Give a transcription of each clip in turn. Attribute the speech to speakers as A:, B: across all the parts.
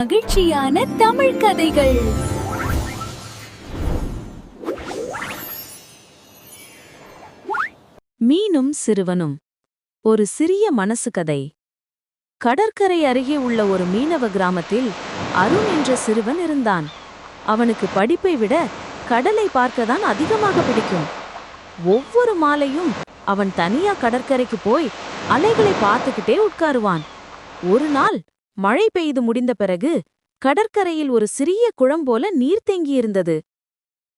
A: மகிழ்ச்சியான தமிழ் கதைகள்.
B: மீனும் சிறுவனும். ஒரு சிறிய மனசு கதை. கடற்கரை அருகே உள்ள ஒரு மீனவ கிராமத்தில் அருண் என்ற சிறுவன் இருந்தான். அவனுக்கு படிப்பை விட கடலை பார்க்கத்தான் அதிகமாக பிடிக்கும். ஒவ்வொரு மாலையும் அவன் தனியா கடற்கரைக்கு போய் அலைகளை பார்த்துக்கிட்டே உட்காருவான். ஒரு நாள் மழை பெய்து முடிந்த பிறகு கடற்கரையில் ஒரு சிறிய குளம் போல நீர் தேங்கியிருந்தது.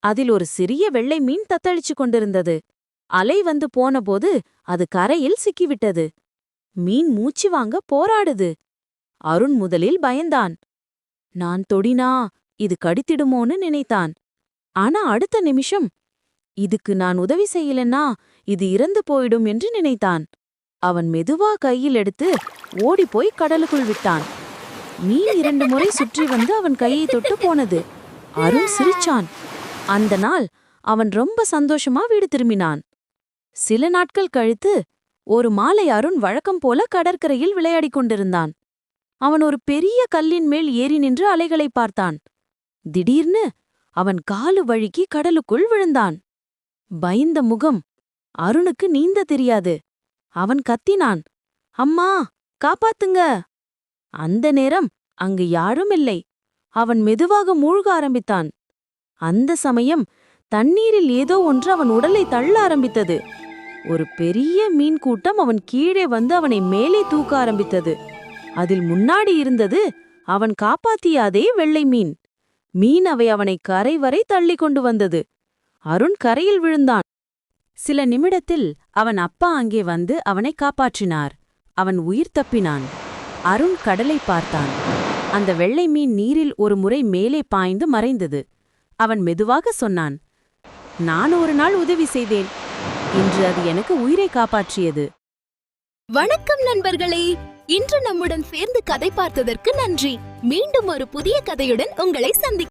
B: அதில் ஒரு சிறிய வெள்ளை மீன் தத்தளிச்சு கொண்டிருந்தது. அலை வந்து போனபோது அது கரையில் சிக்கிவிட்டது. மீன் மூச்சு வாங்க போராடுது. அருண் முதலில் பயந்தான். நான் தொடினா இது கடித்திடுமோன்னு நினைத்தான். ஆனா அடுத்த நிமிஷம், இதுக்கு நான் உதவி செய்யலன்னா இது இறந்து போயிடும் என்று நினைத்தான். அவன் மெதுவா கையில் எடுத்து ஓடிப்போய் கடலுக்குள் விட்டான். மீன் 2 முறை சுற்றி வந்து அவன் கையை தொட்டு போனது. அருண் சிரிச்சான். அந்த நாள் அவன் ரொம்ப சந்தோஷமா வீடு திரும்பினான். சில நாட்கள் கழித்து ஒரு மாலை அருண் வழக்கம் போல கடற்கரையில் விளையாடிக் கொண்டிருந்தான். அவன் ஒரு பெரிய கல்லின் மேல் ஏறி நின்று அலைகளை பார்த்தான். திடீர்னு அவன் காலு வழுக்கி கடலுக்குள் விழுந்தான். பயந்த முகம். அருணுக்கு நீந்த தெரியாது. அவன் கத்தினான், அம்மா காப்பாத்துங்க. அந்த நேரம் அங்கு யாரும் இல்லை. அவன் மெதுவாக மூழ்க ஆரம்பித்தான். அந்த சமயம் தண்ணீரில் ஏதோ ஒன்று அவன் உடலை தள்ள ஆரம்பித்தது. ஒரு பெரிய மீன் கூட்டம் அவன் கீழே வந்து அவனை மேலே தூக்க ஆரம்பித்தது. அதில் முன்னாடி இருந்தது அவன் காப்பாத்திய அதே வெள்ளை மீன். மீன் அவனை கரை வரை தள்ளி கொண்டு வந்தது. அருண் கரையில் விழுந்தான். சில நிமிடத்தில் அவன் அப்பா அங்கே வந்து அவனை காப்பாற்றினார். அவன் உயிர் தப்பினான். அருண் கடலை பார்த்தான். அந்த வெள்ளை மீன் நீரில் ஒரு முறை மேலே பாய்ந்து மறைந்தது. அவன் மெதுவாக சொன்னான், நான் ஒரு நாள் உதவி செய்தேன். இன்று அது எனக்கு உயிரை காப்பாற்றியது.
A: வணக்கம் நண்பர்களே, இன்று நம்முடன் சேர்ந்து கதை பார்த்ததற்கு நன்றி. மீண்டும் ஒரு புதிய கதையுடன் உங்களை சந்திக்கிறேன்.